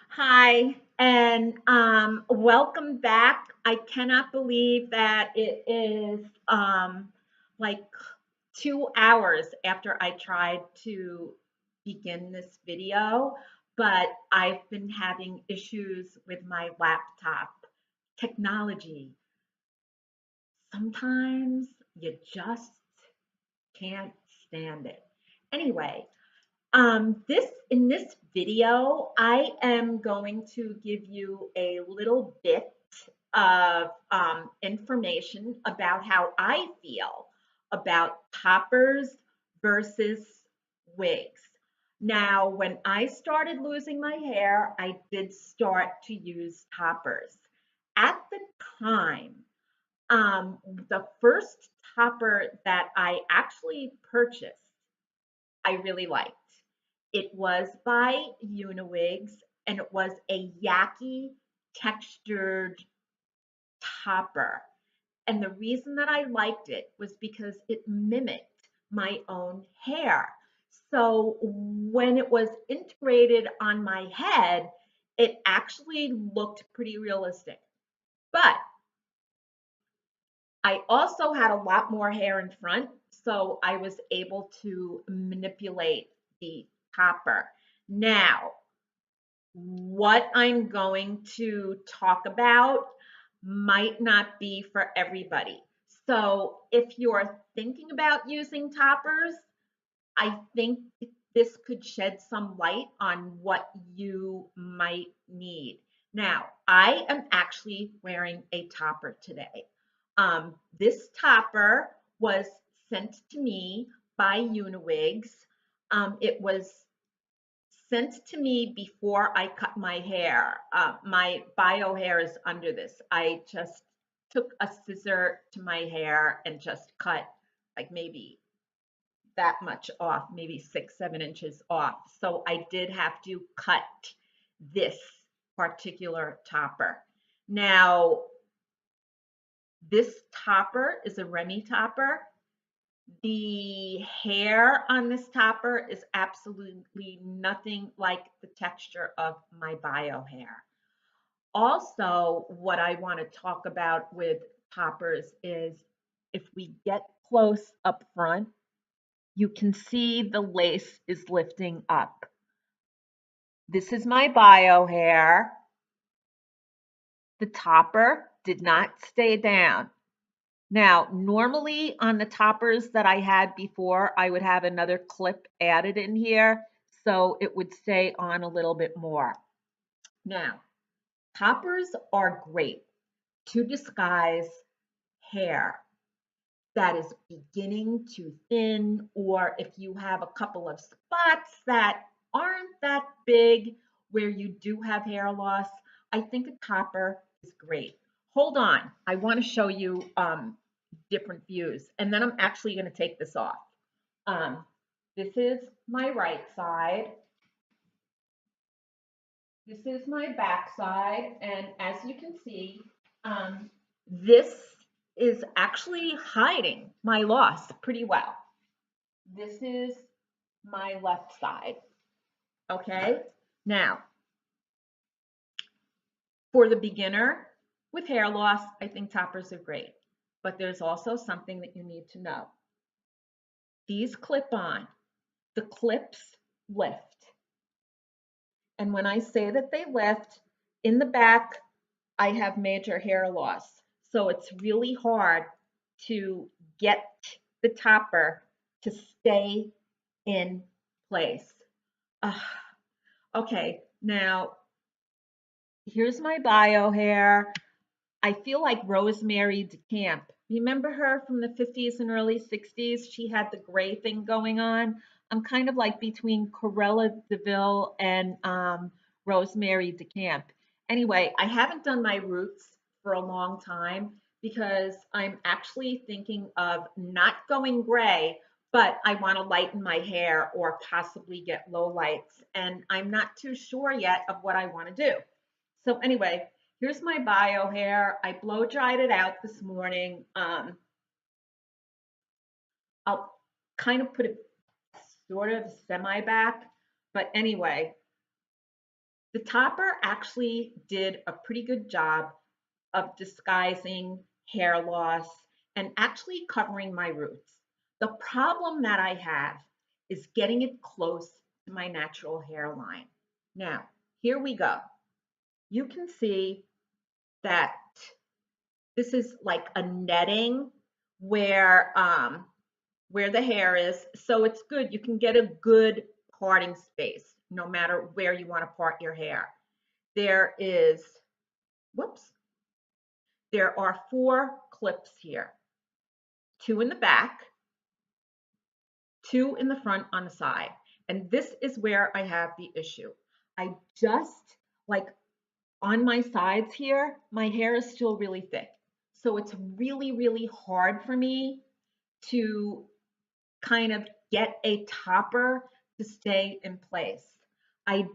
Hi, and welcome back. I cannot believe that it is like 2 hours after I tried to begin this video, but I've been having issues with my laptop technology. Sometimes you just can't stand it. Anyway, this in this video, I am going to give you a little bit of information about how I feel about toppers versus wigs. Now, when I started losing my hair, I did start to use toppers. At the time, the first topper that I actually purchased, I really liked. It was by Uniwigs and it was a yaki textured topper. And the reason that I liked it was because it mimicked my own hair. So when it was integrated on my head, it actually looked pretty realistic. But I also had a lot more hair in front, so I was able to manipulate the topper. Now, what I'm going to talk about might not be for everybody. So if you're thinking about using toppers, I think this could shed some light on what you might need. Now, I am actually wearing a topper today. This topper was sent to me by Uniwigs. It was sent to me before I cut my hair. My bio hair is under this. I just took a scissor to my hair and just cut like maybe that much off, maybe 6, 7 inches off. So I did have to cut this particular topper. Now, this topper is a Remy topper. The hair on this topper is absolutely nothing like the texture of my bio hair. Also, what I want to talk about with toppers is if we get close up front, you can see the lace is lifting up. This is my bio hair. The topper did not stay down. Now, normally on the toppers that I had before, I would have another clip added in here so it would stay on a little bit more. Now, toppers are great to disguise hair that is beginning to thin, or if you have a couple of spots that aren't that big where you do have hair loss, I think a topper is great. Hold on, I want to show you different views, and then I'm actually going to take this off. Um, this is my right side. This is my back side, and as you can see, this is actually hiding my loss pretty well. This is my left side, okay? Now, for the beginner with hair loss, I think toppers are great, but there's also something that you need to know. These clip on, the clips lift. And when I say that they lift, in the back, I have major hair loss. So it's really hard to get the topper to stay in place. Uh, okay, now here's my bio hair. I feel like Rosemary DeCamp. Remember her from the 50s and early 60s? She had the gray thing going on. I'm kind of like between Corella DeVille and Rosemary DeCamp. Anyway, I haven't done my roots for a long time because I'm actually thinking of not going gray, but I want to lighten my hair or possibly get low lights. And I'm not too sure yet of what I want to do. So anyway, here's my bio hair. I blow dried it out this morning. I'll kind of put it sort of semi back, but anyway, The topper actually did a pretty good job of disguising hair loss and actually covering my roots. The problem that I have is getting it close to my natural hairline. Now, here we go. You can see that this is like a netting where the hair is. So it's good. You can get a good parting space no matter where you want to part your hair. There is, whoops, there are 4 clips here, 2 in the back, 2 in the front on the side. And this is where I have the issue. I just, like on my sides here, my hair is still really thick. So it's really, really hard for me to kind of get a topper to stay in place. I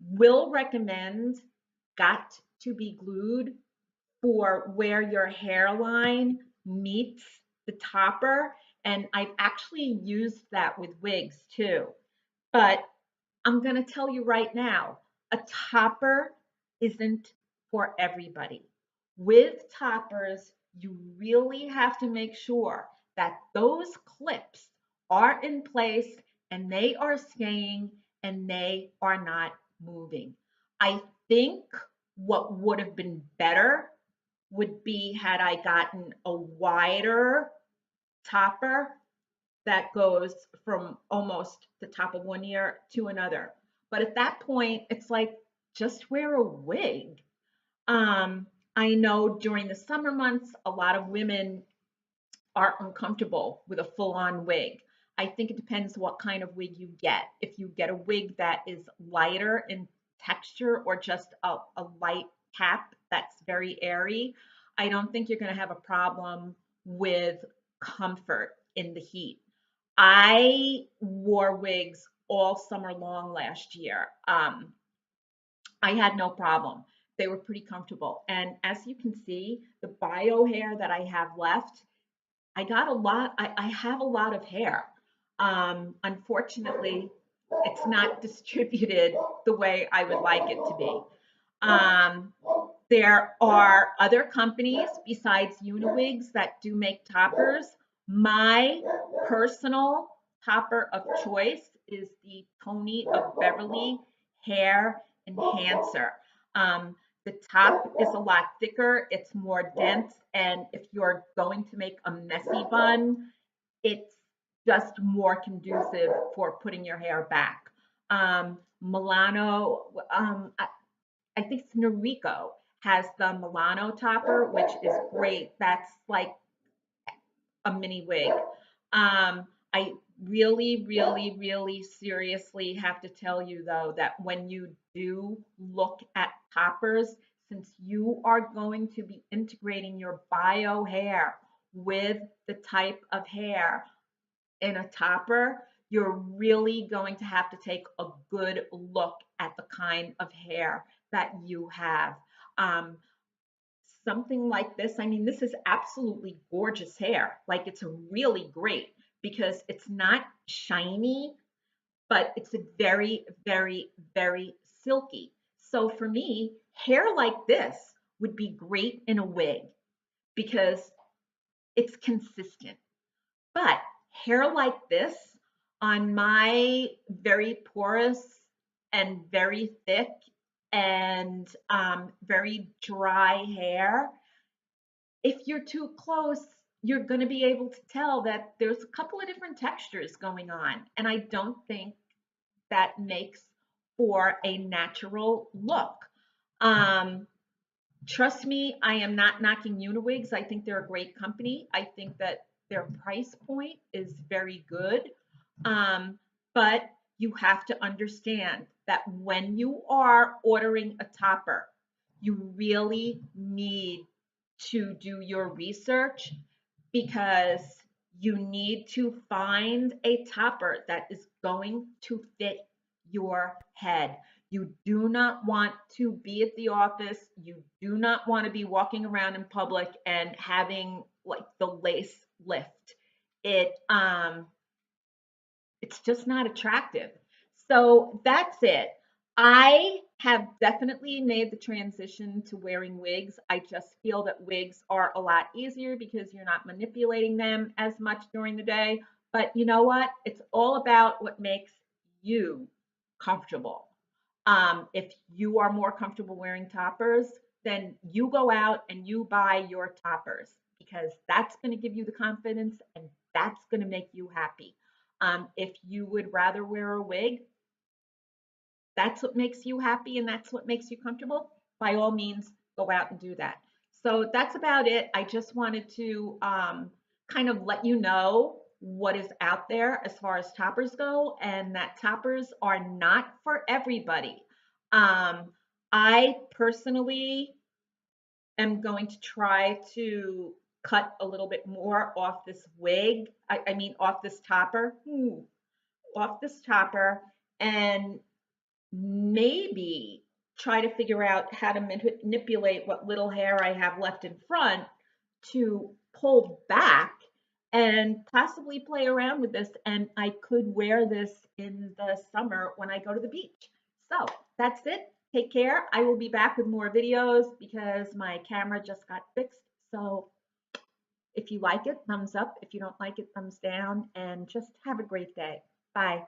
will recommend got to be glued for where your hairline meets the topper. And I've actually used that with wigs too. But I'm going to tell you right now, a topper isn't for everybody. With toppers, you really have to make sure that those clips are in place and they are staying and they are not moving. I think what would have been better would be had I gotten a wider topper that goes from almost the top of one ear to another. But at that point, it's like just wear a wig. I know during the summer months, a lot of women are uncomfortable with a full-on wig. I think it depends what kind of wig you get. If you get a wig that is lighter in texture or just a light cap that's very airy, I don't think you're going to have a problem with comfort in the heat. I wore wigs all summer long last year. I had no problem. They were pretty comfortable. And as you can see, the bio hair that I have left, I have a lot of hair. Unfortunately, it's not distributed the way I would like it to be. Um, there are other companies besides Uniwigs that do make toppers. My personal topper of choice is the Tony of Beverly Hair Enhancer. Um, the top is a lot thicker, it's more dense, and if you're going to make a messy bun, it's just more conducive for putting your hair back. Milano, I think it's Noriko has the Milano topper, which is great. That's like a mini wig. I really, really, really seriously have to tell you though that when you do look at toppers, since you are going to be integrating your bio hair with the type of hair in a topper, you're really going to have to take a good look at the kind of hair that you have. Um, Something like this, I mean, this is absolutely gorgeous hair. Like it's really great because it's not shiny, but it's a very, very, very silky. So for me, hair like this would be great in a wig because it's consistent. But hair like this on my very porous and very thick and very dry hair, if you're too close, you're going to be able to tell that there's a couple of different textures going on. And I don't think that makes for a natural look. Um, Trust me, I am not knocking Uniwigs. I think they're a great company. I think that their price point is very good. Um, but you have to understand that when you are ordering a topper, you really need to do your research because you need to find a topper that is going to fit your head. You do not want to be at the office. You do not want to be walking around in public and having like the lace lift. It's just not attractive. So that's it. I have definitely made the transition to wearing wigs. I just feel that wigs are a lot easier because you're not manipulating them as much during the day. But you know what? It's all about what makes you comfortable. If you are more comfortable wearing toppers, then you go out and you buy your toppers because that's going to give you the confidence and that's going to make you happy. If you would rather wear a wig, that's what makes you happy and that's what makes you comfortable, by all means, go out and do that. So that's about it. I just wanted to kind of let you know what is out there as far as toppers go, and that toppers are not for everybody. Um, I personally am going to try to cut a little bit more off this wig. I mean, off this topper, off this topper, and maybe try to figure out how to manipulate what little hair I have left in front to pull back and possibly play around with this. And I could wear this in the summer when I go to the beach. So that's it. Take care. I will be back with more videos because my camera just got fixed. So if you like it, thumbs up. If you don't like it, thumbs down. And just have a great day. Bye.